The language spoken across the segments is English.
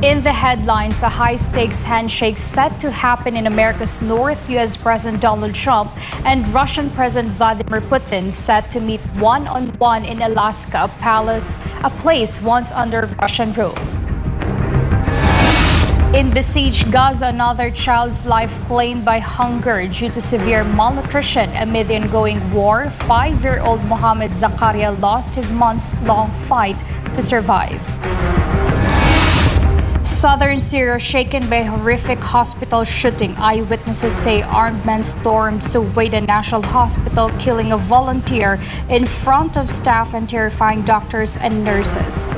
In the headlines, a high-stakes handshake set to happen in America's North. U.S. President Donald Trump and Russian President Vladimir Putin set to meet one-on-one in Alaska, a place once under Russian rule. In besieged Gaza, another child's life claimed by hunger due to severe malnutrition amid the ongoing war. 5-year-old Mohammed Zakaria lost his months-long fight to survive. Southern Syria shaken by a horrific hospital shooting. Eyewitnesses say armed men stormed Suwaida National Hospital, killing a volunteer in front of staff and terrifying doctors and nurses.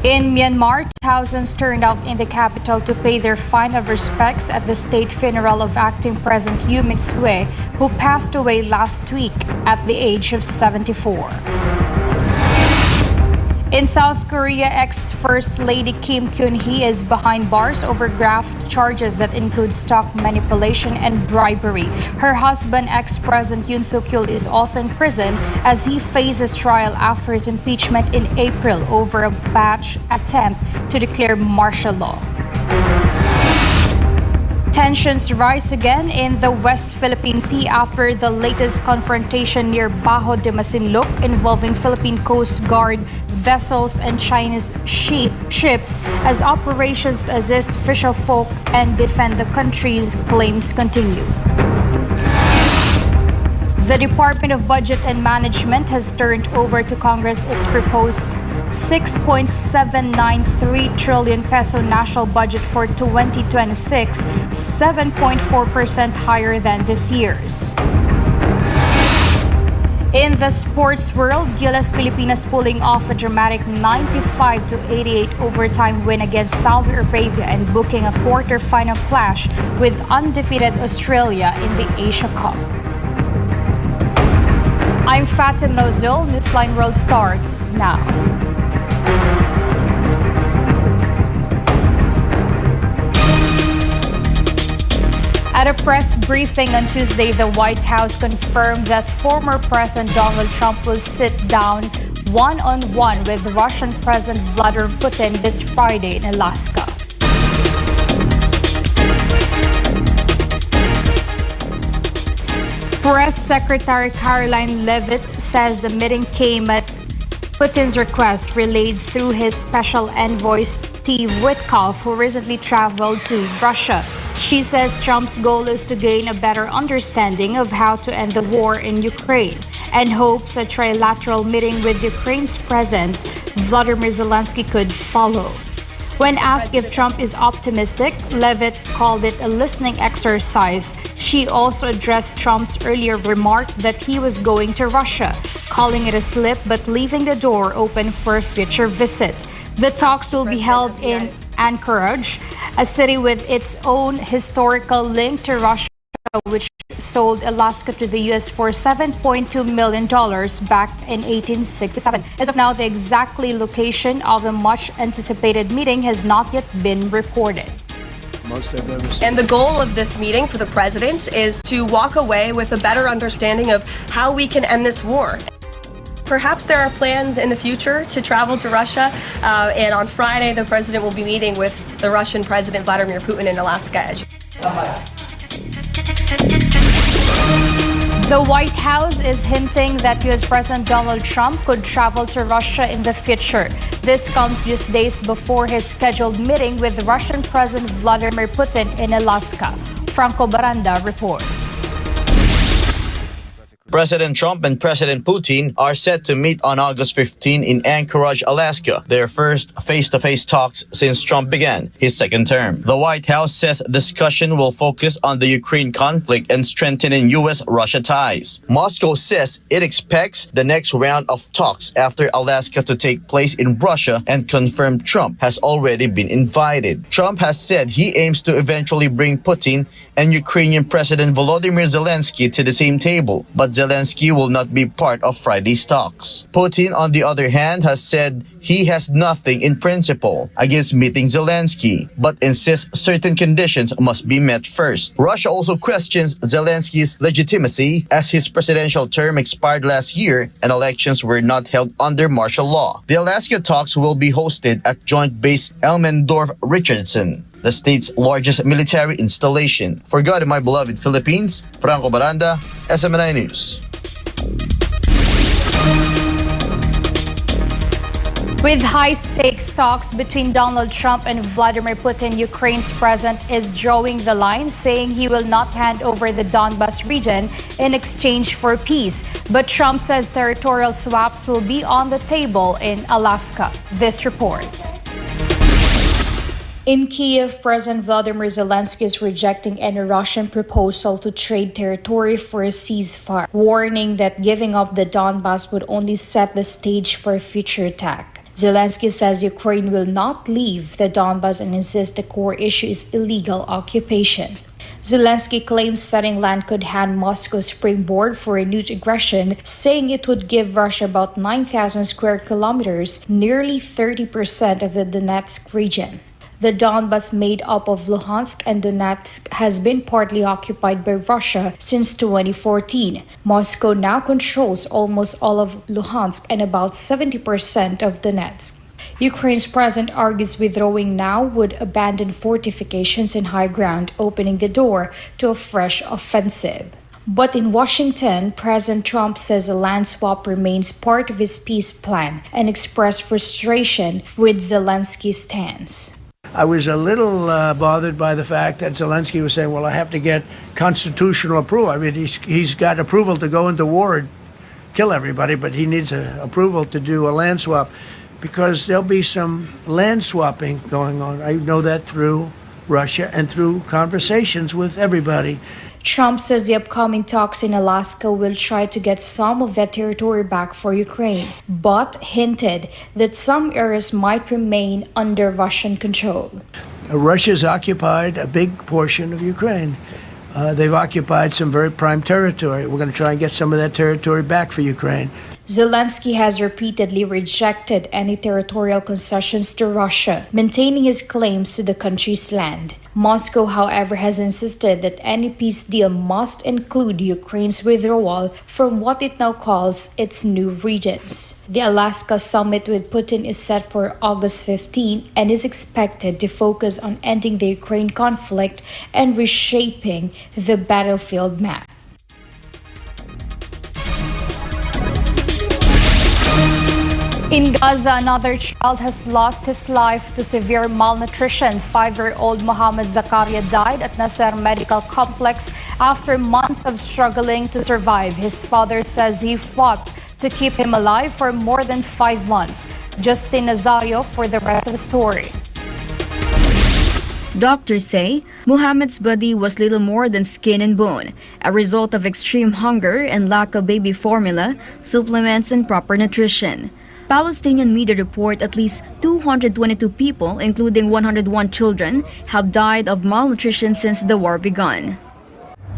In Myanmar, thousands turned out in the capital to pay their final respects at the state funeral of acting President U Myint Swe, who passed away last week at the age of 74. In South Korea, ex-First Lady Keon-hee is behind bars over graft charges that include stock manipulation and bribery. Her husband, ex-President Yoon Suk-yeol, is also in prison as he faces trial after his impeachment in April over a batch attempt to declare martial law. Tensions rise again in the West Philippine Sea after the latest confrontation near Bajo de Masinloc involving Philippine Coast Guard vessels and Chinese ships as operations to assist fisherfolk and defend the country's claims continue. The Department of Budget and Management has turned over to Congress its proposed 6.793 trillion peso national budget for 2026, 7.4% higher than this year's. In the sports world, Gilas Pilipinas pulling off a dramatic 95-88 overtime win against Saudi Arabia and booking a quarter-final clash with undefeated Australia in the Asia Cup. I'm Fatim Nozil. Newsline World starts now. At a press briefing on Tuesday, the White House confirmed that former President Donald Trump will sit down one-on-one with Russian President Vladimir Putin this Friday in Alaska. Press Secretary Caroline Leavitt says the meeting came at Putin's request, relayed through his special envoy Steve Witkoff, who recently traveled to Russia. She says Trump's goal is to gain a better understanding of how to end the war in Ukraine and hopes a trilateral meeting with Ukraine's President Volodymyr Zelensky could follow. When asked if Trump is optimistic, Leavitt called it a listening exercise. She also addressed Trump's earlier remark that he was going to Russia, calling it a slip but leaving the door open for a future visit. The talks will be held in Anchorage, a city with its own historical link to Russia, which sold Alaska to the U.S. for $7.2 million back in 1867. As of now, the exact location of the much-anticipated meeting has not yet been reported. And the goal of this meeting for the president is to walk away with a better understanding of how we can end this war. Perhaps there are plans in the future to travel to Russia, and on Friday, the president will be meeting with the Russian President Vladimir Putin in Alaska. The White House is hinting that U.S. President Donald Trump could travel to Russia in the future. This comes just days before his scheduled meeting with Russian President Vladimir Putin in Alaska. Franco Baranda reports. President Trump and President Putin are set to meet on August 15 in Anchorage, Alaska, their first face-to-face talks since Trump began his second term. The White House says discussion will focus on the Ukraine conflict and strengthening U.S.-Russia ties. Moscow says it expects the next round of talks after Alaska to take place in Russia and confirmed Trump has already been invited. Trump has said he aims to eventually bring Putin and Ukrainian President Volodymyr Zelensky to the same table, but Zelensky will not be part of Friday's talks. Putin, on the other hand, has said he has nothing in principle against meeting Zelensky, but insists certain conditions must be met first. Russia also questions Zelensky's legitimacy as his presidential term expired last year and elections were not held under martial law. The Alaska talks will be hosted at Joint Base Elmendorf-Richardson, the state's largest military installation. For God and my beloved Philippines, Franco Baranda, SMNI News. With high-stakes talks between Donald Trump and Vladimir Putin, Ukraine's president is drawing the line, saying he will not hand over the Donbas region in exchange for peace. But Trump says territorial swaps will be on the table in Alaska. This report. In Kyiv, President Volodymyr Zelensky is rejecting any Russian proposal to trade territory for a ceasefire, warning that giving up the Donbas would only set the stage for a future attack. Zelensky says Ukraine will not leave the Donbas and insists the core issue is illegal occupation. Zelensky claims setting land could hand Moscow springboard for renewed aggression, saying it would give Russia about 9,000 square kilometers, nearly 30% of the Donetsk region. The Donbas, made up of Luhansk and Donetsk, has been partly occupied by Russia since 2014. Moscow now controls almost all of Luhansk and about 70% of Donetsk. Ukraine's president argues withdrawing now would abandon fortifications and high ground, opening the door to a fresh offensive. But in Washington, President Trump says a land swap remains part of his peace plan and expressed frustration with Zelensky's stance. I was a little bothered by the fact that Zelensky was saying, well, I have to get constitutional approval. I mean, he's got approval to go into war and kill everybody, but he needs approval to do a land swap because there'll be some land swapping going on. I know that through Russia and through conversations with everybody. Trump says the upcoming talks in Alaska will try to get some of that territory back for Ukraine, but hinted that some areas might remain under Russian control. Russia's occupied a big portion of Ukraine. They've occupied some very prime territory. We're going to try and get some of that territory back for Ukraine. Zelensky has repeatedly rejected any territorial concessions to Russia, maintaining his claims to the country's land. Moscow, however, has insisted that any peace deal must include Ukraine's withdrawal from what it now calls its new regions. The Alaska summit with Putin is set for August 15 and is expected to focus on ending the Ukraine conflict and reshaping the battlefield map. In Gaza, another child has lost his life to severe malnutrition. 5-year-old Mohammed Zakaria died at Nasser Medical Complex after months of struggling to survive. His father says he fought to keep him alive for more than 5 months. Justin Nazario for the rest of the story. Doctors say Muhammad's body was little more than skin and bone, a result of extreme hunger and lack of baby formula, supplements, and proper nutrition. Palestinian media report at least 222 people, including 101 children, have died of malnutrition since the war begun.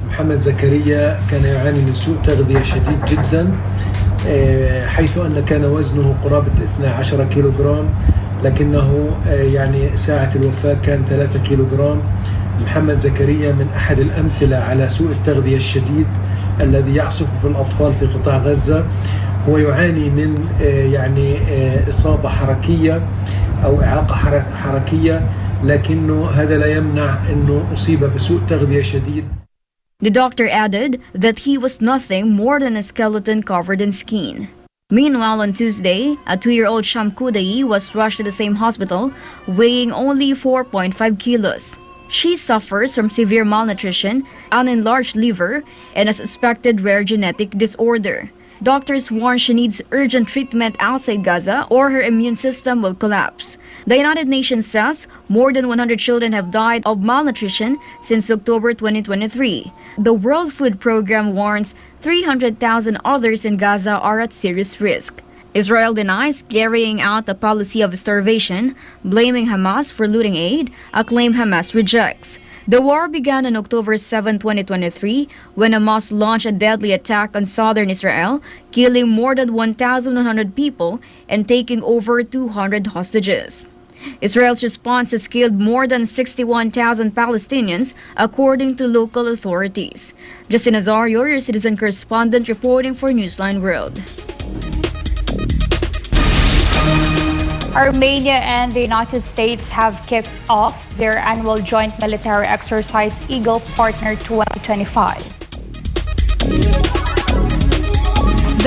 محمد زكريا كان يعاني من سوء تغذية شديد جدا حيث أن كان وزنه قرابة 12 كيلوغرام لكنه يعني ساعة الوفاة كان 3 كيلوغرام. محمد زكريا من أحد الأمثلة على سوء التغذية الشديد الذي يعصف في الأطفال في قطاع غزة. هو يعاني من يعني إصابة حركية أو إعاقة حركية لكنه هذا لا يمنع أنه أصيب بسوء تغذية شديد. The doctor added that he was nothing more than a skeleton covered in skin. Meanwhile, on Tuesday, a 2-year-old Sham Kudai was rushed to the same hospital, weighing only 4.5 kilos. She suffers from severe malnutrition, an enlarged liver, and a suspected rare genetic disorder. Doctors warn she needs urgent treatment outside Gaza or her immune system will collapse. The United Nations says more than 100 children have died of malnutrition since October 2023. The World Food Programme warns 300,000 others in Gaza are at serious risk. Israel denies carrying out a policy of starvation, blaming Hamas for looting aid, a claim Hamas rejects. The war began on October 7, 2023, when Hamas launched a deadly attack on southern Israel, killing more than 1,100 people and taking over 200 hostages. Israel's response has killed more than 61,000 Palestinians, according to local authorities. Justin Azario, your citizen correspondent, reporting for Newsline World. Armenia and the United States have kicked off their annual joint military exercise Eagle Partner 2025.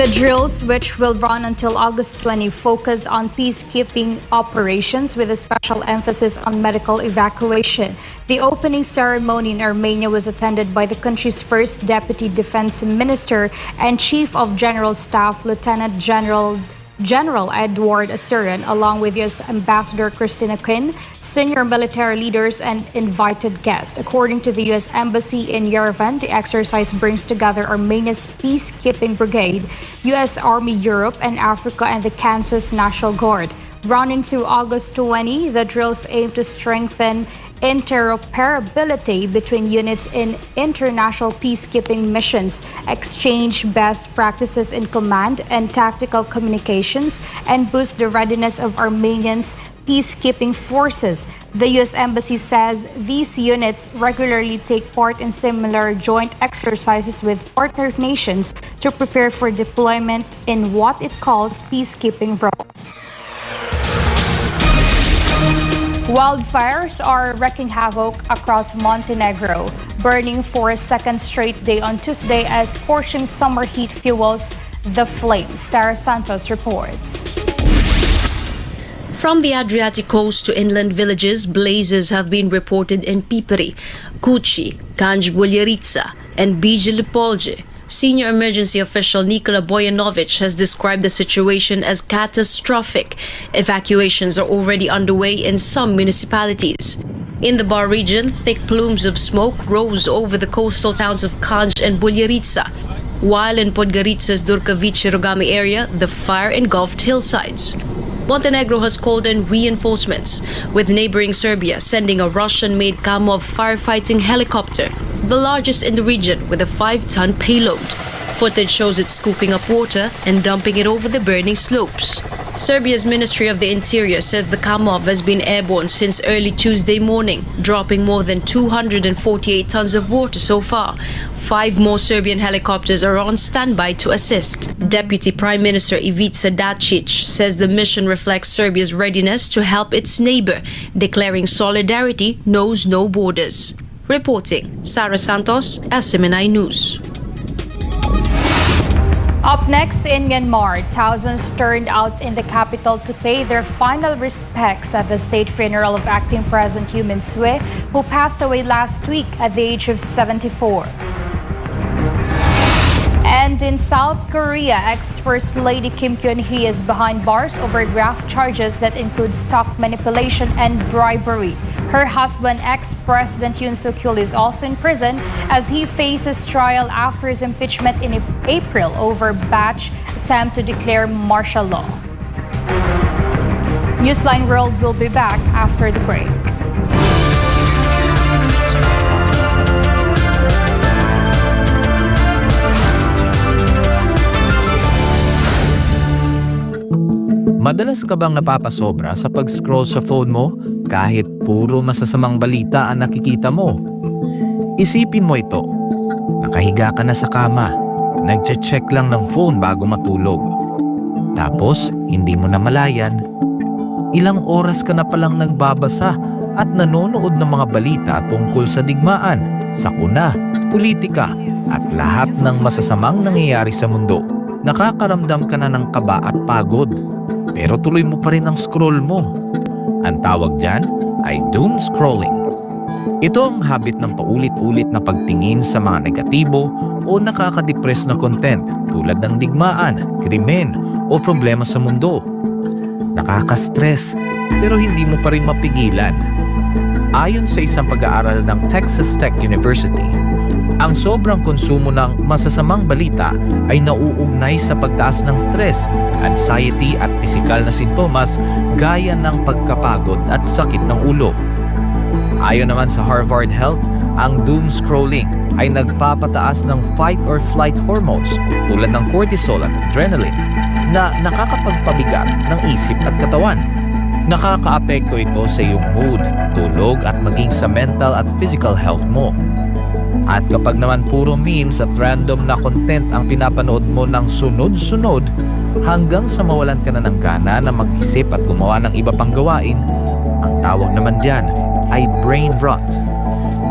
The drills, which will run until August 20, focus on peacekeeping operations with a special emphasis on medical evacuation. The opening ceremony in Armenia was attended by the country's first Deputy Defense Minister and Chief of General Staff, Lieutenant General Edward Assyrian, along with U.S. Ambassador Christina Quinn, senior military leaders, and invited guests. According to the U.S. Embassy in Yerevan, the exercise brings together Armenia's Peacekeeping Brigade, U.S. Army Europe and Africa, and the Kansas National Guard. Running through August 20, the drills aim to strengthen interoperability between units in international peacekeeping missions, exchange best practices in command and tactical communications, and boost the readiness of Armenians' peacekeeping forces. The U.S. Embassy says these units regularly take part in similar joint exercises with partner nations to prepare for deployment in what it calls peacekeeping roles. Wildfires are wreaking havoc across Montenegro, burning for a second straight day on Tuesday as scorching summer heat fuels the flames. Sarah Santos reports. From the Adriatic coast to inland villages, blazes have been reported in Piperi, Kuchi, Kanj-Buljeritsa, and Bijilipolje. Senior emergency official Nikola Bojanovic has described the situation as catastrophic. Evacuations are already underway in some municipalities. In the Bar region, thick plumes of smoke rose over the coastal towns of Kanj and Buljeritsa, while in Podgoritsa's Durkovice-Rogami area, the fire engulfed hillsides. Montenegro has called in reinforcements, with neighboring Serbia sending a Russian-made Kamov firefighting helicopter, the largest in the region with a 5-ton payload. Footage shows it scooping up water and dumping it over the burning slopes. Serbia's Ministry of the Interior says the Kamov has been airborne since early Tuesday morning, dropping more than 248 tons of water so far. 5 more Serbian helicopters are on standby to assist. Deputy Prime Minister Ivica Dačić says the mission reflects Serbia's readiness to help its neighbor, declaring solidarity knows no borders. Reporting, Sarah Santos, SMNI News. Up next, in Myanmar, thousands turned out in the capital to pay their final respects at the state funeral of acting President U Myint Swe, who passed away last week at the age of 74. And in South Korea, ex-First Lady Keon-hee is behind bars over graft charges that include stock manipulation and bribery. Her husband, ex-President Yoon Suk-yeol, is also in prison as he faces trial after his impeachment in April over batch attempt to declare martial law. Newsline World will be back after the break. Madalas ka bang napapasobra sa pag-scroll sa phone mo kahit puro masasamang balita ang nakikita mo? Isipin mo ito. Nakahiga ka na sa kama, nagche-check lang ng phone bago matulog. Tapos, hindi mo na malayan, ilang oras ka na palang nagbabasa at nanonood ng mga balita tungkol sa digmaan, sakuna, politika, at lahat ng masasamang nangyayari sa mundo. Nakakaramdam ka na ng kaba at pagod. Pero tuloy mo pa rin ang scroll mo. Ang tawag dyan ay doom scrolling. Ito ang habit ng paulit-ulit na pagtingin sa mga negatibo o nakaka-depress na content tulad ng digmaan, krimen o problema sa mundo. Nakaka-stress pero hindi mo pa rin mapigilan. Ayon sa isang pag-aaral ng Texas Tech University, ang sobrang konsumo ng masasamang balita ay nauugnay sa pagtaas ng stress, anxiety at pisikal na sintomas gaya ng pagkapagod at sakit ng ulo. Ayon naman sa Harvard Health, Ang doom scrolling ay nagpapataas ng fight or flight hormones tulad ng cortisol at adrenaline na nakakapagpabigat ng isip at katawan. Nakakaapekto ito sa iyong mood, tulog at maging sa mental at physical health mo. At kapag naman puro memes at random na content ang pinapanood mo ng sunod-sunod hanggang sa mawalan ka na ng gana na mag-isip at gumawa ng iba pang gawain, ang tawag naman diyan ay brain rot.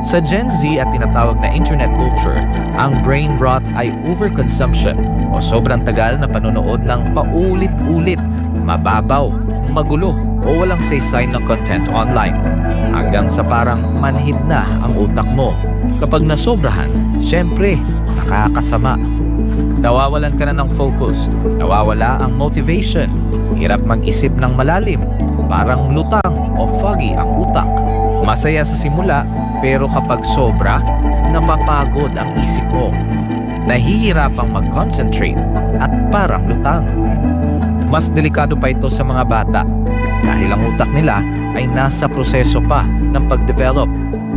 Sa Gen Z at tinatawag na internet culture, ang brain rot ay overconsumption o sobrang tagal na panonood ng paulit-ulit, mababaw, magulo o walang saysay na content online hanggang sa parang manhid na ang utak mo. Kapag nasobrahan, syempre, nakakasama. Nawawalan ka na ng focus, nawawala ang motivation, hirap mag-isip ng malalim, parang lutang o foggy ang utak. Masaya sa simula, pero kapag sobra, napapagod ang isip mo. Nahihirapang mag-concentrate at parang lutang. Mas delikado pa ito sa mga bata dahil ang utak nila ay nasa proseso pa ng pag-develop.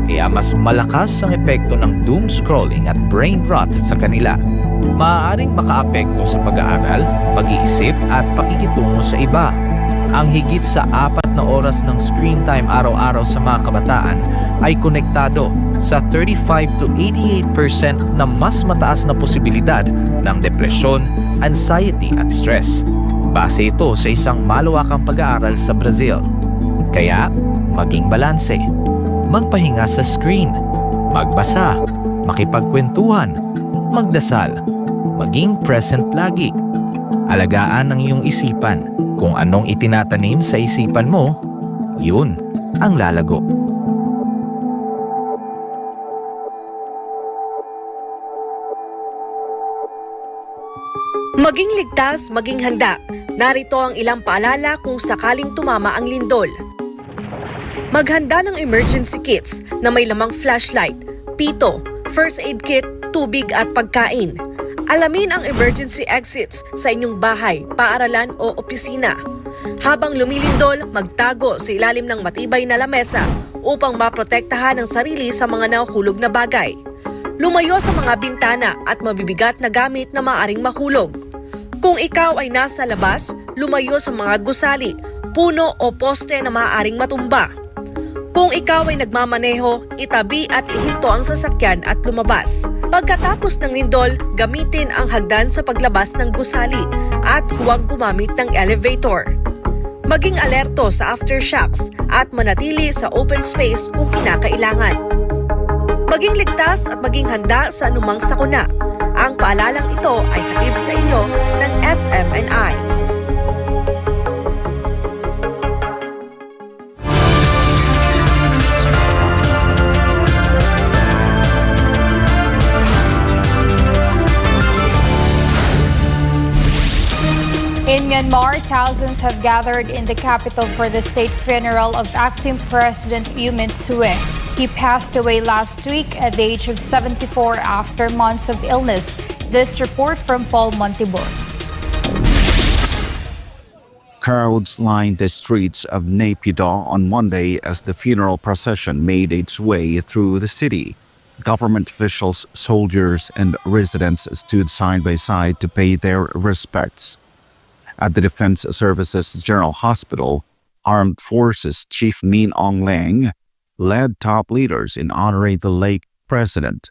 Kaya mas malakas ang epekto ng doom scrolling at brain rot sa kanila. Maaaring makaapekto sa pag-aaral, pag-iisip at pakikitungo sa iba. Ang higit sa 4 na oras ng screen time araw-araw sa mga kabataan ay konektado sa 35 to 88% na mas mataas na posibilidad ng depresyon, anxiety at stress. Base ito sa isang malawakang pag-aaral sa Brazil. Kaya, maging balanse. Magpahinga sa screen, magbasa, makipagkwentuhan, magdasal, maging present lagi. Alagaan ang iyong isipan. Kung anong itinatanim sa isipan mo, yun ang lalago. Maging ligtas, maging handa. Narito ang ilang paalala kung sakaling tumama ang lindol. Maghanda ng emergency kits na may lamang flashlight, pito, first aid kit, tubig at pagkain. Alamin ang emergency exits sa inyong bahay, paaralan o opisina. Habang lumilindol, magtago sa ilalim ng matibay na lamesa upang maprotektahan ang sarili sa mga nahuhulog na bagay. Lumayo sa mga bintana at mabibigat na gamit na maaaring mahulog. Kung ikaw ay nasa labas, lumayo sa mga gusali, puno o poste na maaaring matumba. Kung ikaw ay nagmamaneho, itabi at ihinto ang sasakyan at lumabas. Pagkatapos ng lindol, gamitin ang hagdan sa paglabas ng gusali at huwag gumamit ng elevator. Maging alerto sa aftershocks at manatili sa open space kung kinakailangan. Maging ligtas at maging handa sa anumang sakuna. Ang paalalang ito ay hatid sa inyo ng SMNI. In Myanmar, thousands have gathered in the capital for the state funeral of acting President U Myint Swe. He passed away last week at the age of 74 after months of illness. This report from Paul Montibor. Crowds lined the streets of Naypyidaw on Monday as the funeral procession made its way through the city. Government officials, soldiers, and residents stood side by side to pay their respects. At the Defense Services General Hospital, Armed Forces Chief Min Aung Hlaing led top leaders in honoring the late president.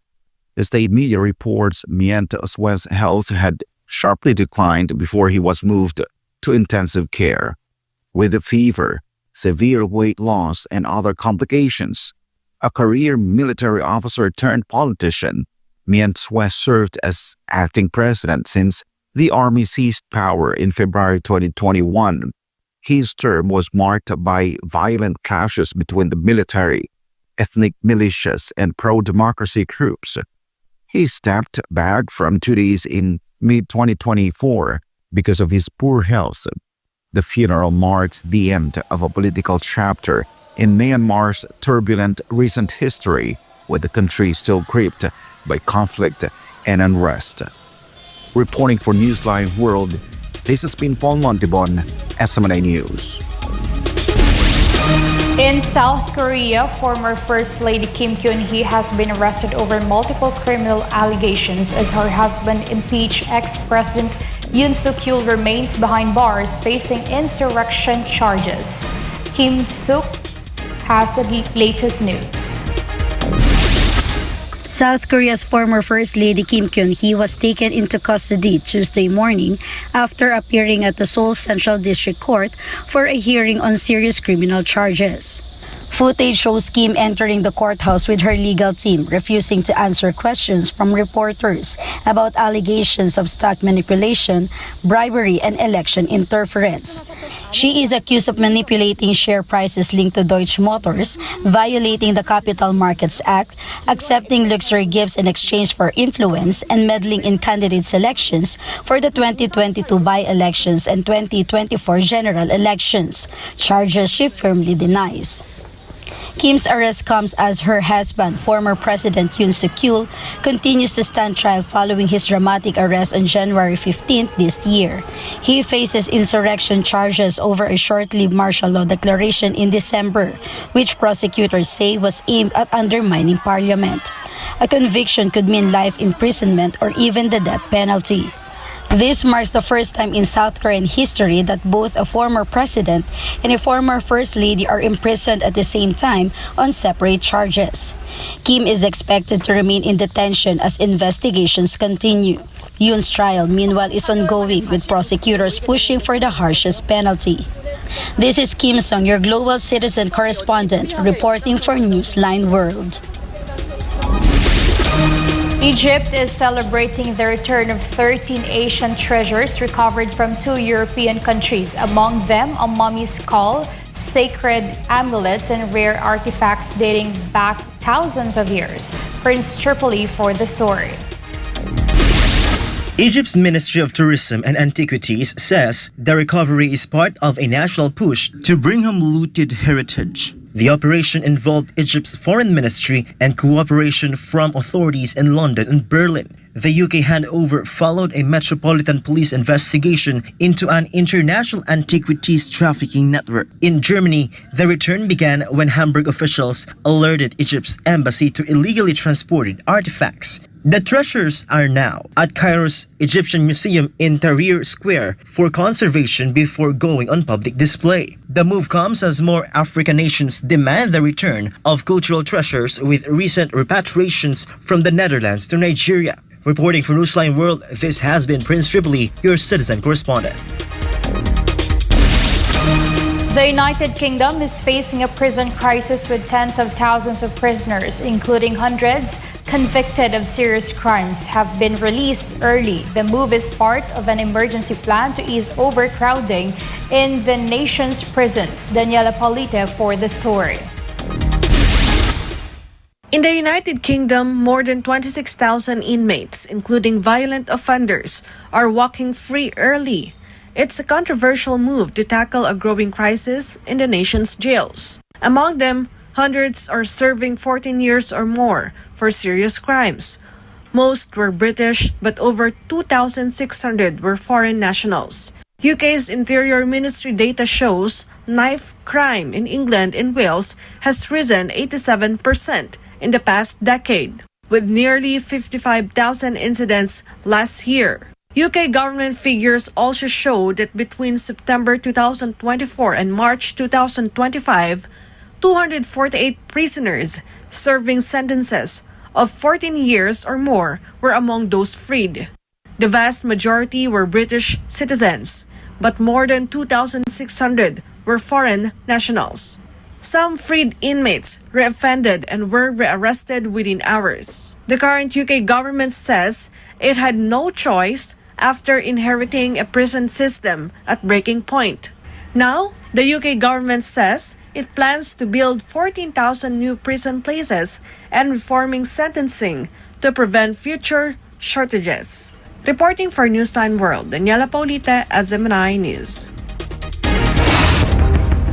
The state media reports Myint Swe's health had sharply declined before he was moved to intensive care. With a fever, severe weight loss, and other complications, a career military officer turned politician, Myint Swe served as acting president since the army seized power in February 2021. His term was marked by violent clashes between the military, ethnic militias, and pro-democracy groups. He stepped back from duties in mid-2024 because of his poor health. The funeral marks the end of a political chapter in Myanmar's turbulent recent history, with the country still gripped by conflict and unrest. Reporting for Newsline World, this has been Paul Montibon, SMNI News. In South Korea, former First Lady Keon-hee has been arrested over multiple criminal allegations as her husband, impeached ex-President Yoon Suk-yeol, remains behind bars facing insurrection charges. Kim Suk has the latest news. South Korea's former First Lady Keon-hee was taken into custody Tuesday morning after appearing at the Seoul Central District Court for a hearing on serious criminal charges. Footage shows Kim entering the courthouse with her legal team, refusing to answer questions from reporters about allegations of stock manipulation, bribery, and election interference. She is accused of manipulating share prices linked to Deutsche Motors, violating the Capital Markets Act, accepting luxury gifts in exchange for influence, and meddling in candidate selections for the 2022 by-elections and 2024 general elections, charges she firmly denies. Kim's arrest comes as her husband, former President Yoon Suk-yeol, continues to stand trial following his dramatic arrest on January 15th this year. He faces insurrection charges over a short-lived martial law declaration in December, which prosecutors say was aimed at undermining parliament. A conviction could mean life imprisonment or even the death penalty. This marks the first time in South Korean history that both a former president and a former first lady are imprisoned at the same time on separate charges. Kim is expected to remain in detention as investigations continue. Yoon's trial, meanwhile, is ongoing, with prosecutors pushing for the harshest penalty. This is Kim Song, your global citizen correspondent, reporting for Newsline World. Egypt is celebrating the return of 13 Asian treasures recovered from 2 European countries, among them a mummy's skull, sacred amulets, and rare artifacts dating back thousands of years. Prince Tripoli for the story. Egypt's Ministry of Tourism and Antiquities says the recovery is part of a national push to bring home looted heritage. The operation involved Egypt's foreign ministry and cooperation from authorities in London and Berlin. The UK handover followed a Metropolitan Police investigation into an international antiquities trafficking network. In Germany, the return began when Hamburg officials alerted Egypt's embassy to illegally transported artifacts. The treasures are now at Cairo's Egyptian Museum in Tahrir Square for conservation before going on public display. The move comes as more African nations demand the return of cultural treasures, with recent repatriations from the Netherlands to Nigeria. Reporting for Newsline World, this has been Prince Tripoli, your citizen correspondent. The United Kingdom is facing a prison crisis with tens of thousands of prisoners, including hundreds convicted of serious crimes, have been released early. The move is part of an emergency plan to ease overcrowding in the nation's prisons. Daniela Paulita for the story. In the United Kingdom, more than 26,000 inmates, including violent offenders, are walking free early. It's a controversial move to tackle a growing crisis in the nation's jails. Among them, hundreds are serving 14 years or more for serious crimes. Most were British, but over 2,600 were foreign nationals. UK's Interior Ministry data shows knife crime in England and Wales has risen 87% in the past decade, with nearly 55,000 incidents last year. UK government figures also show that between September 2024 and March 2025, 248 prisoners serving sentences of 14 years or more were among those freed. The vast majority were British citizens, but more than 2,600 were foreign nationals. Some freed inmates reoffended and were rearrested within hours. The current UK government says it had no choice after inheriting a prison system at breaking point. Now, the UK government says it plans to build 14,000 new prison places and reforming sentencing to prevent future shortages. Reporting for Newsline World, Daniela Paulita, SMNI News.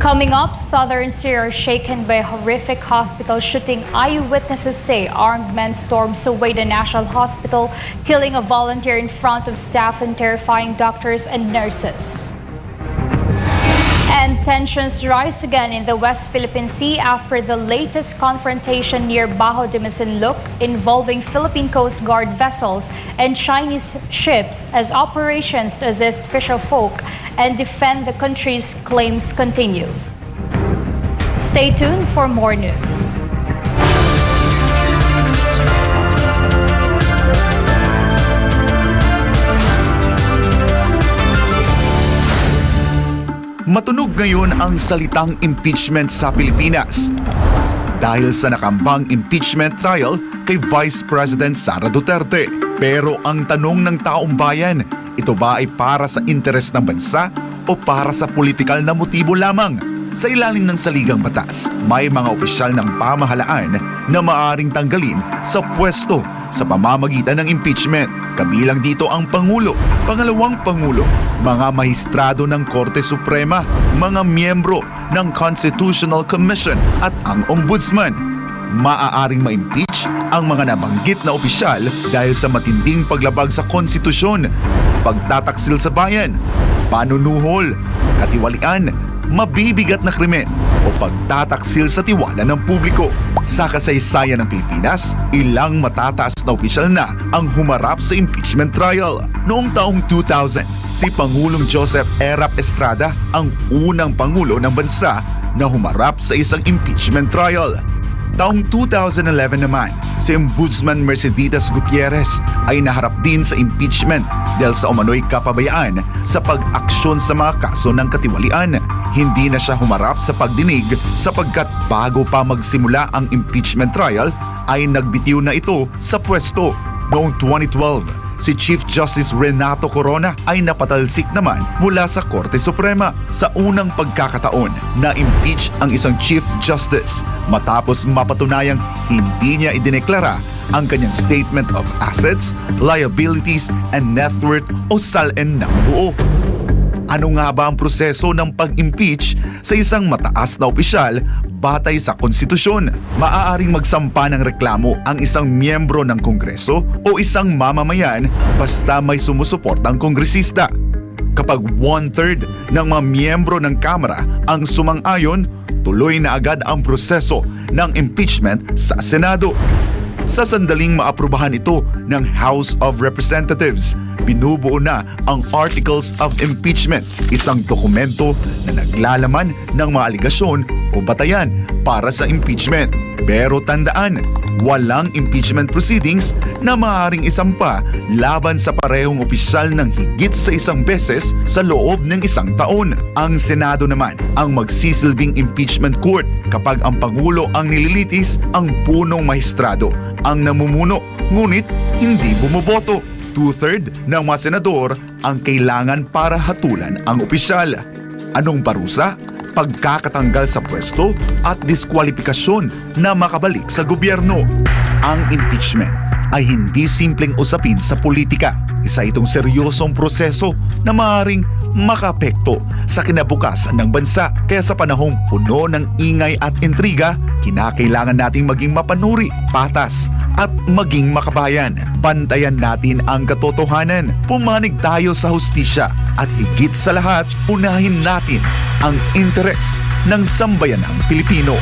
Coming up, southern Syria shaken by a horrific hospital shooting. Eyewitnesses say armed men stormed Swe National Hospital, killing a volunteer in front of staff and terrifying doctors and nurses. And And tensions rise again in the West Philippine Sea after the latest confrontation near Bajo de Masinloc involving Philippine Coast Guard vessels and Chinese ships as operations to assist fisherfolk and defend the country's claims continue. Stay tuned for more news. Matunog ngayon ang salitang impeachment sa Pilipinas dahil sa nakambang impeachment trial kay Vice President Sara Duterte. Pero ang tanong ng taong bayan, ito ba ay para sa interes ng bansa o para sa politikal na motibo lamang? Sa ilalim ng saligang batas, may mga opisyal ng pamahalaan na maaaring tanggalin sa pwesto sa pamamagitan ng impeachment. Kabilang dito ang Pangulo, Pangalawang Pangulo, mga mahistrado ng Korte Suprema, mga miyembro ng Constitutional Commission at ang Ombudsman. Maaaring ma-impeach ang mga nabanggit na opisyal dahil sa matinding paglabag sa konstitusyon, pagtataksil sa bayan, panunuhol, katiwalian, mabibigat na krimen o pagtataksil sa tiwala ng publiko. Sa kasaysayan ng Pilipinas, ilang matataas na opisyal na ang humarap sa impeachment trial. Noong taong 2000, si Pangulong Joseph Erap Estrada ang unang Pangulo ng bansa na humarap sa isang impeachment trial. Taong 2011 naman, si Ombudsman Mercedes Gutierrez ay naharap din sa impeachment dahil sa umano'y kapabayaan sa pag-aksyon sa mga kaso ng katiwalian. Hindi na siya humarap sa pagdinig sapagkat bago pa magsimula ang impeachment trial ay nagbitiw na ito sa pwesto. Noong 2012, si Chief Justice Renato Corona ay napatalsik naman mula sa Korte Suprema sa unang pagkakataon na impeach ang isang Chief Justice matapos mapatunayang hindi niya idineklara ang kanyang Statement of Assets, Liabilities, and Net Worth o SALN ng buo. Ano nga ba ang proseso ng pag-impeach sa isang mataas na opisyal batay sa konstitusyon? Maaaring magsampa ng reklamo ang isang miyembro ng Kongreso o isang mamamayan basta may sumusuportang kongresista. Kapag 1/3 ng mga miyembro ng Kamara ang sumang-ayon, tuloy na agad ang proseso ng impeachment sa Senado. Sa sandaling maaprubahan ito ng House of Representatives, binubuo na ang Articles of Impeachment, isang dokumento na naglalaman ng mga aligasyon o batayan para sa impeachment. Pero tandaan, walang impeachment proceedings na maaaring isampa laban sa parehong opisyal ng higit sa isang beses sa loob ng isang taon. Ang Senado naman ang magsisilbing impeachment court kapag ang Pangulo ang nililitis, ang punong mahistrado ang namumuno, ngunit hindi bumoboto. 2/3 ng mga senador ang kailangan para hatulan ang opisyal. Anong parusa? Pagkakatanggal sa pwesto at diskwalifikasyon na makabalik sa gobyerno. Ang impeachment ay hindi simpleng usapin sa politika. Isa itong seryosong proseso na maaaring makaapekto sa kinabukasan ng bansa. Kaya sa panahong puno ng ingay at intriga, kinakailangan nating maging mapanuri, patas at maging makabayan. Bantayan natin ang katotohanan, pumanig tayo sa hustisya at higit sa lahat, unahin natin ang interes ng sambayanang Pilipino.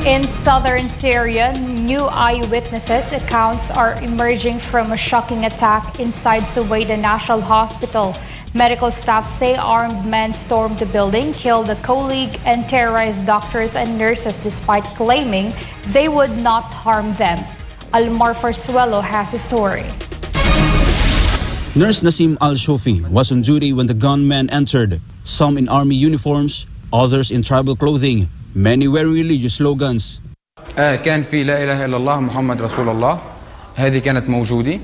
In southern Syria, new eyewitnesses accounts are emerging from a shocking attack inside Suwaida National Hospital. Medical staff say armed men stormed the building, killed a colleague, and terrorized doctors and nurses despite claiming they would not harm them. Almar Farsuelo has a story. Nurse Nasim Al-Shofi was on duty when the gunmen entered, some in army uniforms, others in tribal clothing, many wearing religious slogans. كان في لا إله إلا الله محمد رسول الله هذه كانت موجودة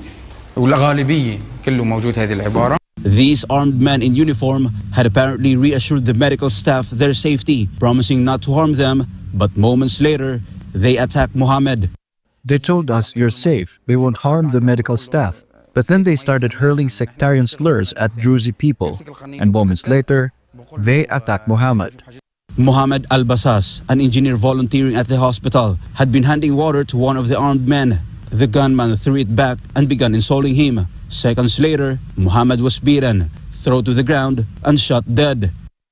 والغالبية كله موجود هذه العبارة. These armed men in uniform had apparently reassured the medical staff their safety, promising not to harm them, but moments later, they attacked Muhammad. They told us, "You're safe, we won't harm the medical staff." But then they started hurling sectarian slurs at Druze people, and moments later, They attacked Muhammad. Mohammed Al-Basas, an engineer volunteering at the hospital, had been handing water to one of the armed men. The gunman threw it back and began insulting him. Seconds later, Muhammad was beaten, thrown to the ground, and shot dead.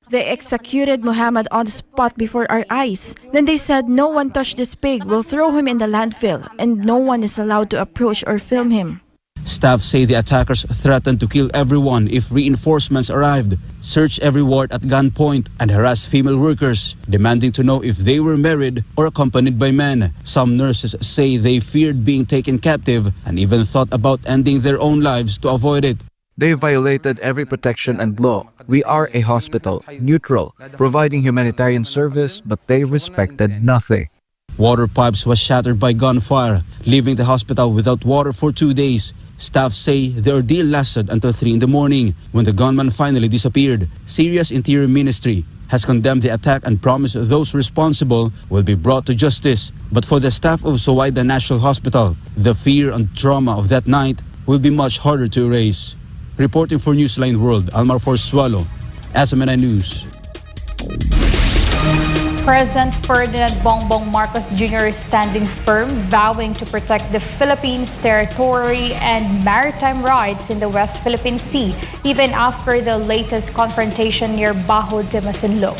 They executed Muhammad on the spot before our eyes. Then they said, "No one touch this pig, we'll throw him in the landfill, and no one is allowed to approach or film him." Staff say the attackers threatened to kill everyone if reinforcements arrived, search every ward at gunpoint, and harass female workers, demanding to know if they were married or accompanied by men. Some nurses say they feared being taken captive and even thought about ending their own lives to avoid it. They violated every protection and law. We are a hospital, neutral, providing humanitarian service, but they respected nothing. Water pipes was shattered by gunfire, leaving the hospital without water for 2 days. Staff say the ordeal lasted until 3 in the morning when the gunman finally disappeared. Syria's Interior Ministry has condemned the attack and promised those responsible will be brought to justice. But for the staff of Suwaida National Hospital, the fear and trauma of that night will be much harder to erase. Reporting for Newsline World, Almar Swallow, SMNI News. President Ferdinand Bongbong Marcos Jr. is standing firm, vowing to protect the Philippines' territory and maritime rights in the West Philippine Sea, even after the latest confrontation near Bajo de Masinloc.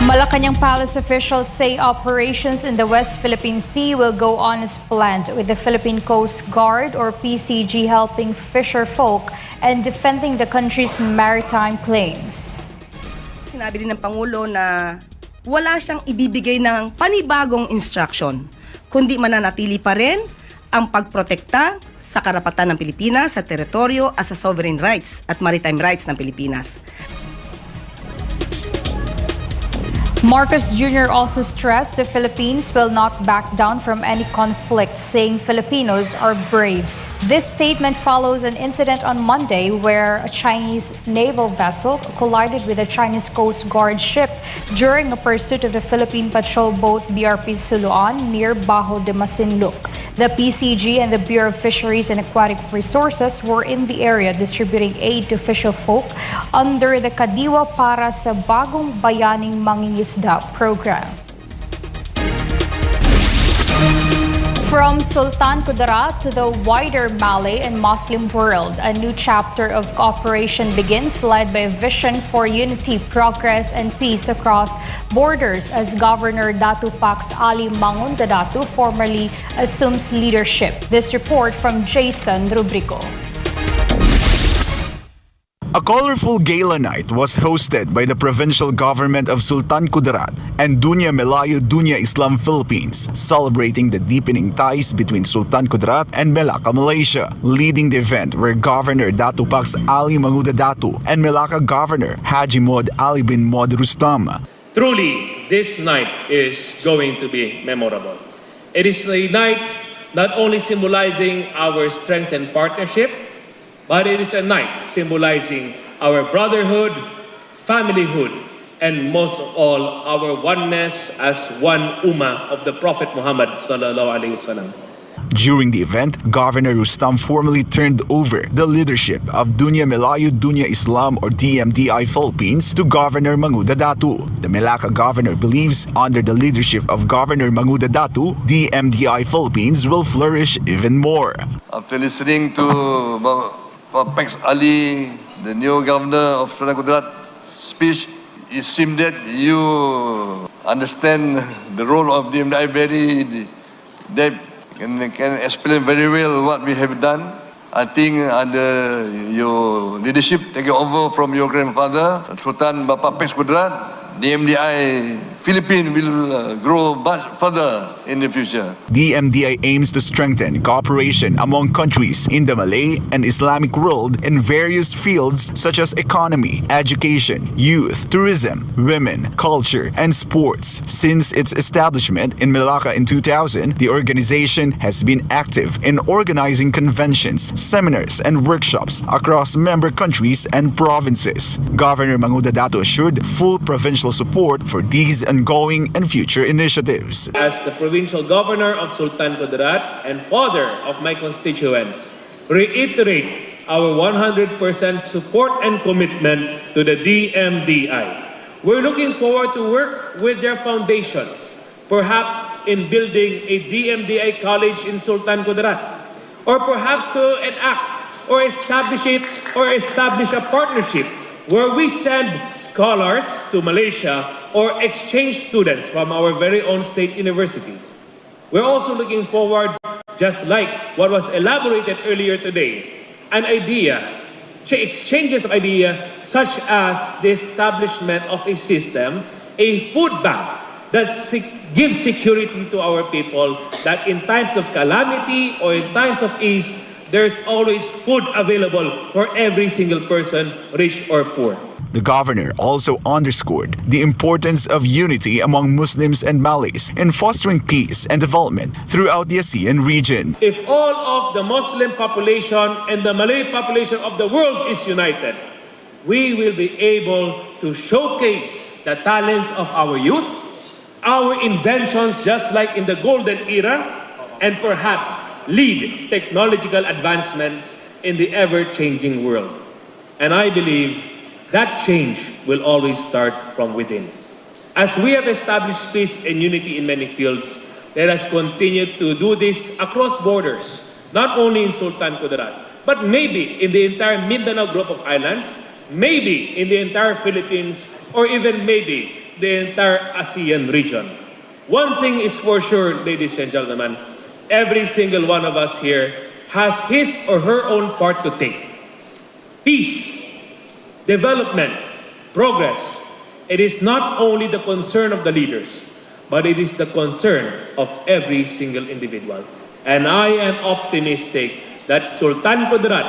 Malacanang Palace officials say operations in the West Philippine Sea will go on as planned, with the Philippine Coast Guard or PCG helping fisher folk and defending the country's maritime claims. Sinabi din ng Pangulo na wala siyang ibibigay ng panibagong instruction, kundi mananatili pa rin ang pagprotekta sa karapatan ng Pilipinas sa teritoryo at sa sovereign rights at maritime rights ng Pilipinas. Marcos Jr. also stressed the Philippines will not back down from any conflict, saying Filipinos are brave. This statement follows an incident on Monday where a Chinese naval vessel collided with a Chinese Coast Guard ship during a pursuit of the Philippine patrol boat BRP Suluan near Bajo de Masinloc. The PCG and the Bureau of Fisheries and Aquatic Resources were in the area distributing aid to fisher folk under the Kadiwa para sa Bagong Bayaning Mangingisda program. From Sultan Kudarat to the wider Malay and Muslim world, a new chapter of cooperation begins, led by a vision for unity, progress, and peace across borders as Governor Datu Pax Ali Mangunda Datu formally assumes leadership. This report from Jason Rubrico. A colorful gala night was hosted by the provincial government of Sultan Kudarat and Dunia Melayu Dunia Islam Philippines, celebrating the deepening ties between Sultan Kudarat and Melaka, Malaysia. Leading the event were Governor Datu Pax Ali Mangunda Datu and Melaka Governor Haji Mod Ali bin Mod Rustam. Truly, this night is going to be memorable. It is a night not only symbolizing our strength and partnership, but it is a night symbolizing our brotherhood, familyhood, and most of all, our oneness as one ummah of the Prophet Muhammad sallallahu alaihi wasallam. During the event, Governor Rustam formally turned over the leadership of Dunia Melayu Dunia Islam or DMDI Philippines to Governor Mangunda Datu. The Melaka governor believes under the leadership of Governor Mangunda Datu, DMDI Philippines will flourish even more. After listening to Pax Ali, the new governor of Sultan Kudarat speech, it seemed that you understand the role of DMDI very deep and can explain very well what we have done. I think under your leadership, taking over from your grandfather, Sultan Bapa Pax Kudarat, DMDI Philippines will grow much further in the future. DMDI aims to strengthen cooperation among countries in the Malay and Islamic world in various fields such as economy, education, youth, tourism, women, culture, and sports. Since its establishment in Melaka in 2000, the organization has been active in organizing conventions, seminars, and workshops across member countries and provinces. Governor Mangunda Datu assured full provincial support for these ongoing and future initiatives. As the provincial governor of Sultan Kudarat and father of my constituents, reiterate our 100% support and commitment to the DMDI. We're looking forward to work with their foundations, perhaps in building a DMDI college in Sultan Kudarat, or perhaps to enact or establish a partnership where we send scholars to Malaysia or exchange students from our very own state university. We're also looking forward, just like what was elaborated earlier today, exchanges of ideas such as the establishment of a system, a food bank that gives security to our people, that in times of calamity or in times of ease, there's always food available for every single person, rich or poor. The governor also underscored the importance of unity among Muslims and Malays in fostering peace and development throughout the ASEAN region. If all of the Muslim population and the Malay population of the world is united, we will be able to showcase the talents of our youth, our inventions just like in the golden era, and perhaps lead technological advancements in the ever-changing world. And I believe that change will always start from within. As we have established peace and unity in many fields, let us continue to do this across borders, not only in Sultan Kudarat, but maybe in the entire Mindanao group of islands, maybe in the entire Philippines, or even maybe the entire ASEAN region. One thing is for sure, ladies and gentlemen, every single one of us here has his or her own part to take. Peace, development, progress. It is not only the concern of the leaders, but it is the concern of every single individual. And I am optimistic that Sultan Kudarat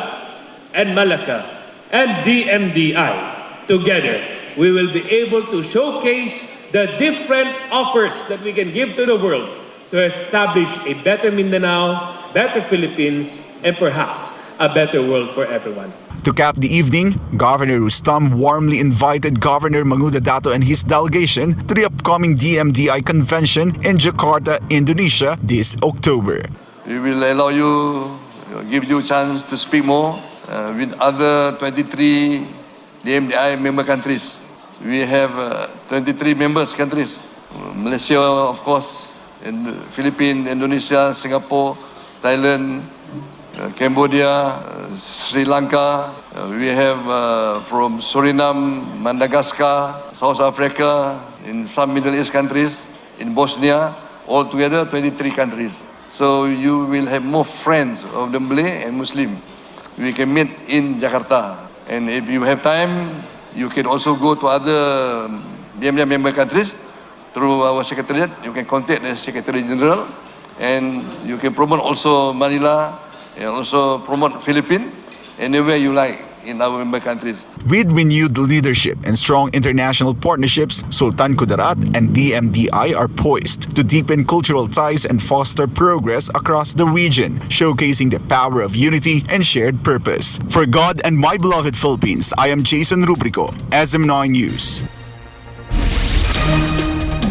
and Malacca and DMDI together, we will be able to showcase the different offers that we can give to the world to establish a better Mindanao, better Philippines, and perhaps a better world for everyone. To cap the evening, Governor Rustam warmly invited Governor Manguda Dato and his delegation to the upcoming DMDI convention in Jakarta, Indonesia this October. We will allow you, give you a chance to speak more with other 23 DMDI member countries. We have 23 members countries. Malaysia, of course, and Philippines, Indonesia, Singapore, Thailand, Cambodia, Sri Lanka. We have from Suriname, Madagascar, South Africa, in some Middle East countries, in Bosnia, all together 23 countries. So you will have more friends of the Malay and Muslim. We can meet in Jakarta. And if you have time, you can also go to other DMDI member countries through our secretariat. You can contact the Secretary General, and you can promote also Manila, and also promote Philippines, anywhere you like in our member countries. With renewed leadership and strong international partnerships, Sultan Kudarat and DMDI are poised to deepen cultural ties and foster progress across the region, showcasing the power of unity and shared purpose. For God and my beloved Philippines, I am Jason Rubrico, SM9 News.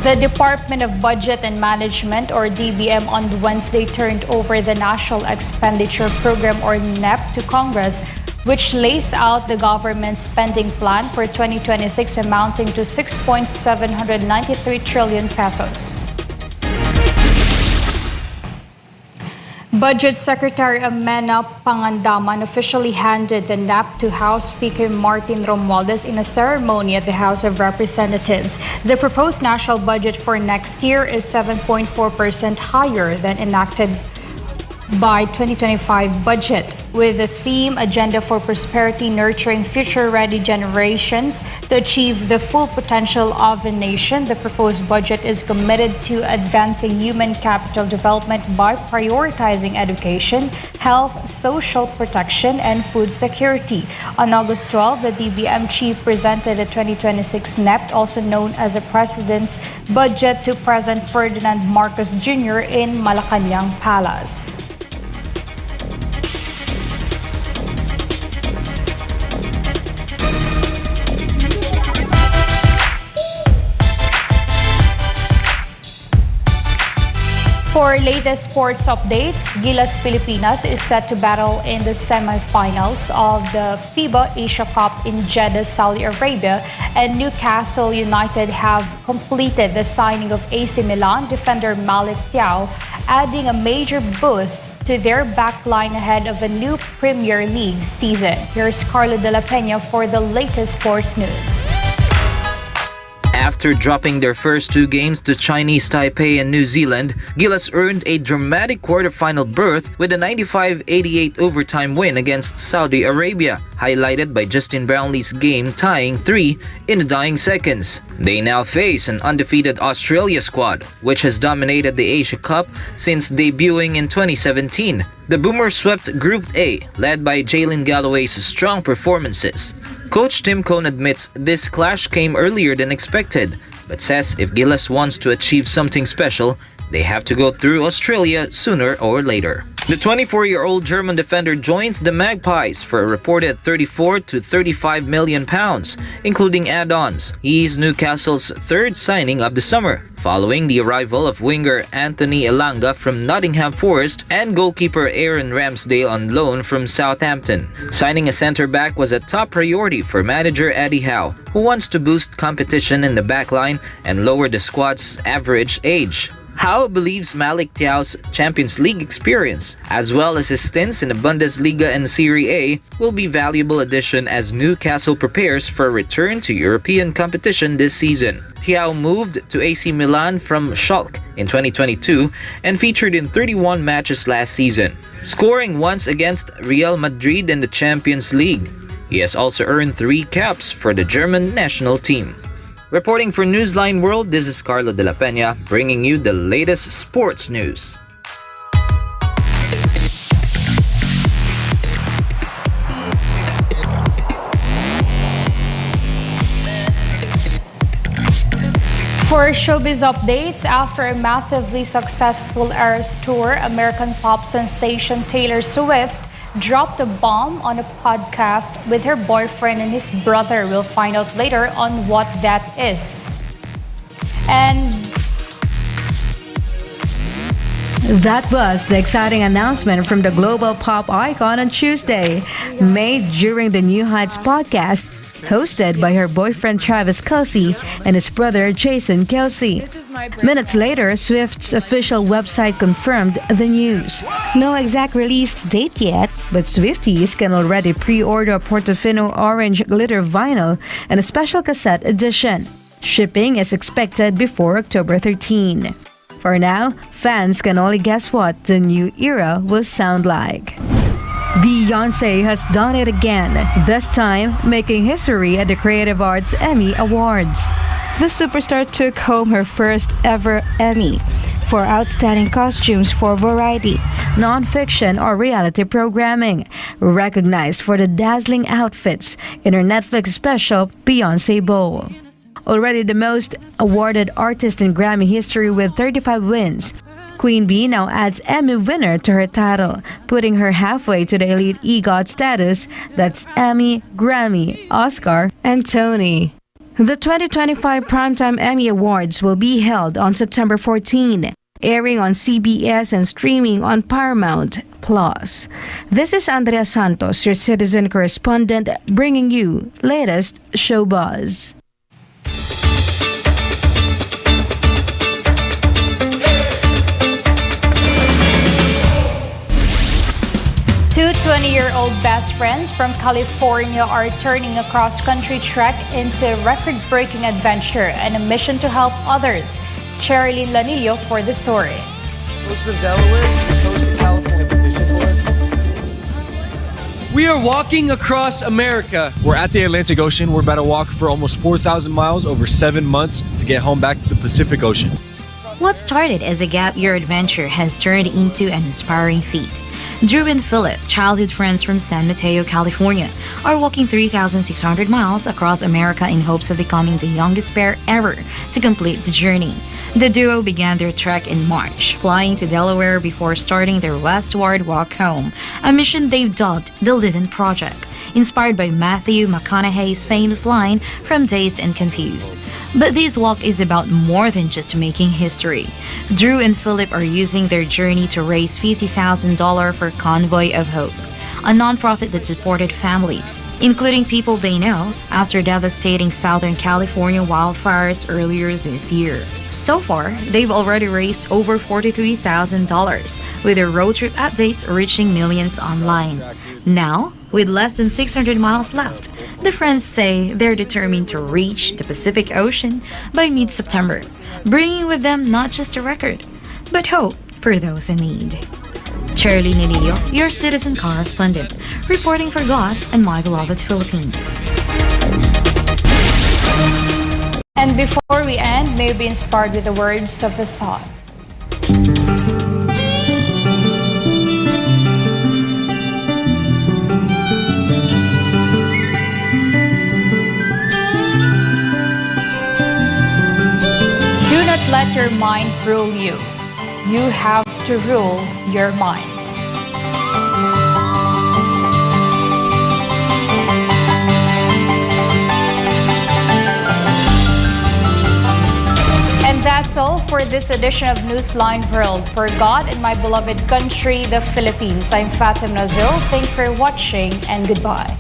The Department of Budget and Management, or DBM, on Wednesday turned over the National Expenditure Program, or NEP, to Congress, which lays out the government's spending plan for 2026 amounting to 6.793 trillion pesos. Budget Secretary Amena Pangandaman officially handed the NAP to House Speaker Martin Romualdez in a ceremony at the House of Representatives. The proposed national budget for next year is 7.4% higher than enacted by 2025 budget, with the theme Agenda for Prosperity, Nurturing Future-Ready Generations to achieve the full potential of the nation. The proposed budget is committed to advancing human capital development by prioritizing education, health, social protection, and food security. On August 12, the DBM chief presented the 2026 NEP, also known as the President's Budget, to President Ferdinand Marcos Jr. in Malacanang Palace. For latest sports updates, Gilas Pilipinas is set to battle in the semifinals of the FIBA Asia Cup in Jeddah, Saudi Arabia, and Newcastle United have completed the signing of AC Milan defender Malik Thiaw, adding a major boost to their backline ahead of a new Premier League season. Here's Carlo De La Peña for the latest sports news. After dropping their first two games to Chinese Taipei and New Zealand, Gilas earned a dramatic quarterfinal berth with a 95-88 overtime win against Saudi Arabia, highlighted by Justin Brownlee's game tying 3 in the dying seconds. They now face an undefeated Australia squad, which has dominated the Asia Cup since debuting in 2017. The Boomers swept Group A, led by Jalen Galloway's strong performances. Coach Tim Cohn admits this clash came earlier than expected, but says if Gilas wants to achieve something special, they have to go through Australia sooner or later. The 24-year-old German defender joins the Magpies for a reported 34 to 35 million pounds, including add-ons. He's Newcastle's third signing of the summer, following the arrival of winger Anthony Elanga from Nottingham Forest and goalkeeper Aaron Ramsdale on loan from Southampton. Signing a centre-back was a top priority for manager Eddie Howe, who wants to boost competition in the backline and lower the squad's average age. Howe believes Malik Thiaw's Champions League experience, as well as his stints in the Bundesliga and Serie A, will be valuable addition as Newcastle prepares for a return to European competition this season. Thiaw moved to AC Milan from Schalke in 2022 and featured in 31 matches last season, scoring once against Real Madrid in the Champions League. He has also earned 3 caps for the German national team. Reporting for Newsline World, this is Carlo De La Peña, bringing you the latest sports news. For showbiz updates, after a massively successful Eras tour, American pop sensation Taylor Swift dropped a bomb on a podcast with her boyfriend and his brother. We'll find out later on what that is. And that was the exciting announcement from the global pop icon on Tuesday, made during the New Heights podcast, hosted by her boyfriend Travis Kelce and his brother Jason Kelce. Minutes later, Swift's official website confirmed the news. No exact release date yet, but Swifties can already pre-order a Portofino orange glitter vinyl and a special cassette edition. Shipping is expected before October 13. For now, fans can only guess what the new era will sound like. Beyoncé has done it again, this time making history at the Creative Arts Emmy Awards. The superstar took home her first ever Emmy for Outstanding Costumes for Variety, Non-Fiction or Reality Programming, recognized for the dazzling outfits in her Netflix special Beyoncé Bowl. Already the most awarded artist in Grammy history with 35 wins, Queen Bee now adds Emmy winner to her title, putting her halfway to the elite EGOT status. That's Emmy, Grammy, Oscar, and Tony. The 2025 Primetime Emmy Awards will be held on September 14, airing on CBS and streaming on Paramount+. This is Andrea Santos, your citizen correspondent, bringing you latest show buzz. Two 20-year-old best friends from California are turning a cross-country trek into a record-breaking adventure and a mission to help others. Cherilyn Lanillo for the story. Coast of Delaware, coast of California, petition for us. We are walking across America. We're at the Atlantic Ocean. We're about to walk for almost 4,000 miles over 7 months to get home back to the Pacific Ocean. What started as a gap year adventure has turned into an inspiring feat. Drew and Philip, childhood friends from San Mateo, California, are walking 3,600 miles across America in hopes of becoming the youngest pair ever to complete the journey. The duo began their trek in March, flying to Delaware before starting their westward walk home, a mission they've dubbed the Live-In Project, inspired by Matthew McConaughey's famous line from Dazed and Confused. But this walk is about more than just making history. Drew and Philip are using their journey to raise $50,000 for Convoy of Hope, a nonprofit that supported families, including people they know, after devastating Southern California wildfires earlier this year. So far, they've already raised over $43,000, with their road trip updates reaching millions online. Now, with less than 600 miles left, the friends say they're determined to reach the Pacific Ocean by mid-September, bringing with them not just a record, but hope for those in need. Charlie Nilillo, your citizen correspondent, reporting for God and my beloved Philippines. And before we end, may we be inspired with the words of the song. Do not let your mind rule you. You have to rule your mind. And that's all for this edition of Newsline World. For God and my beloved country, the Philippines, I'm Fatim Nazil. Thanks for watching and goodbye.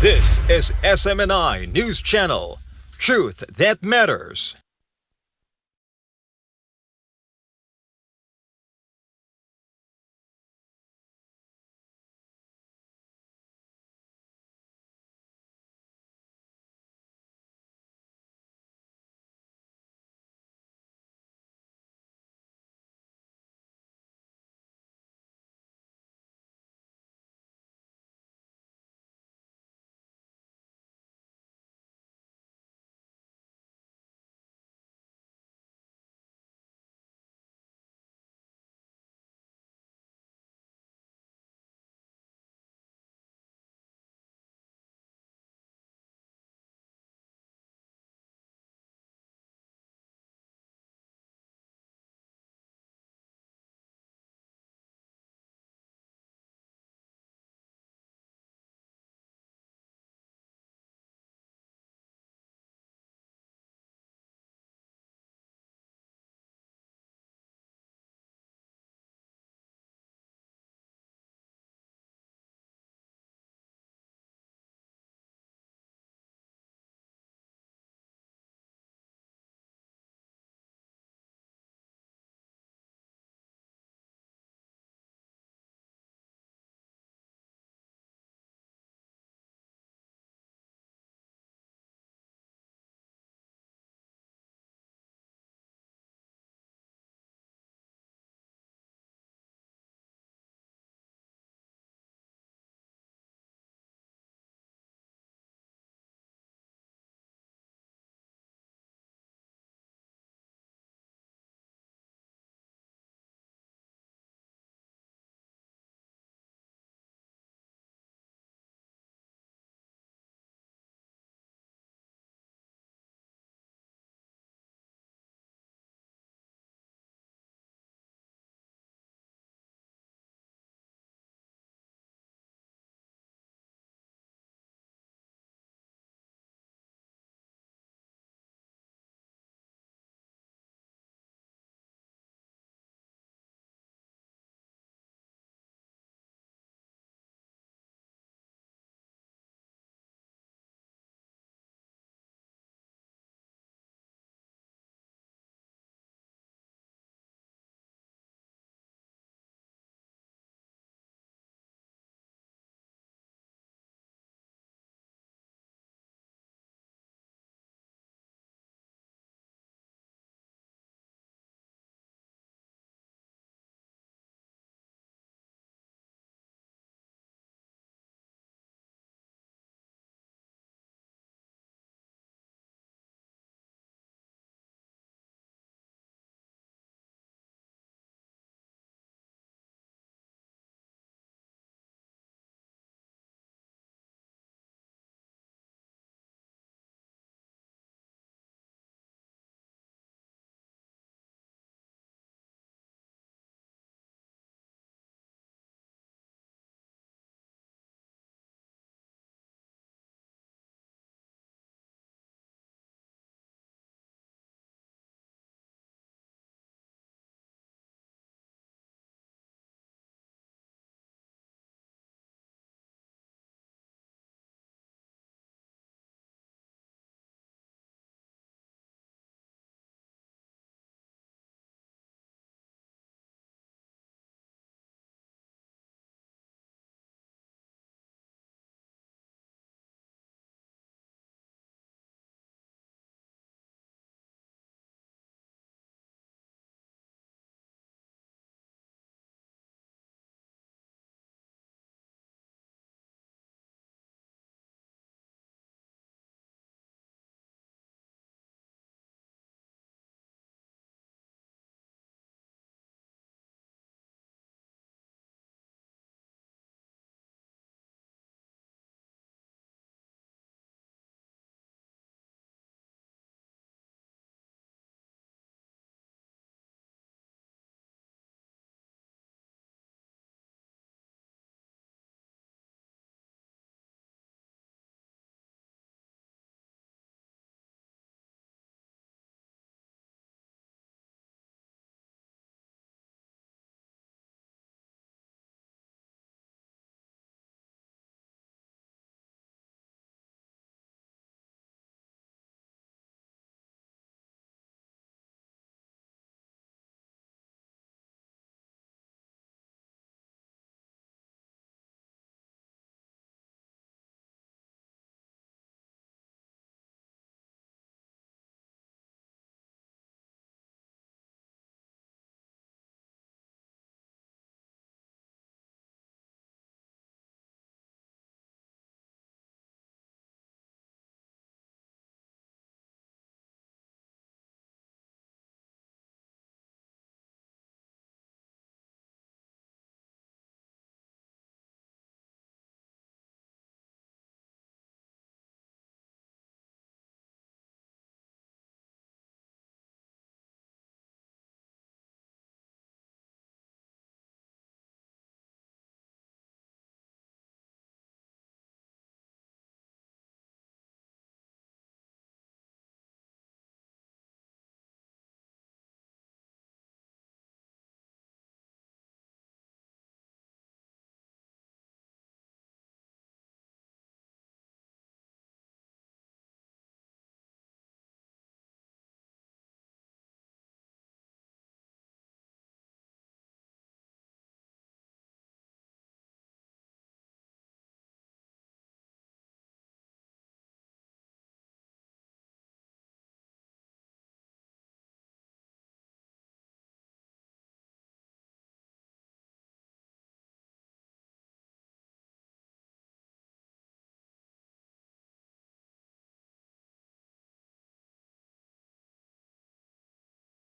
This is SMNI News Channel. Truth that matters.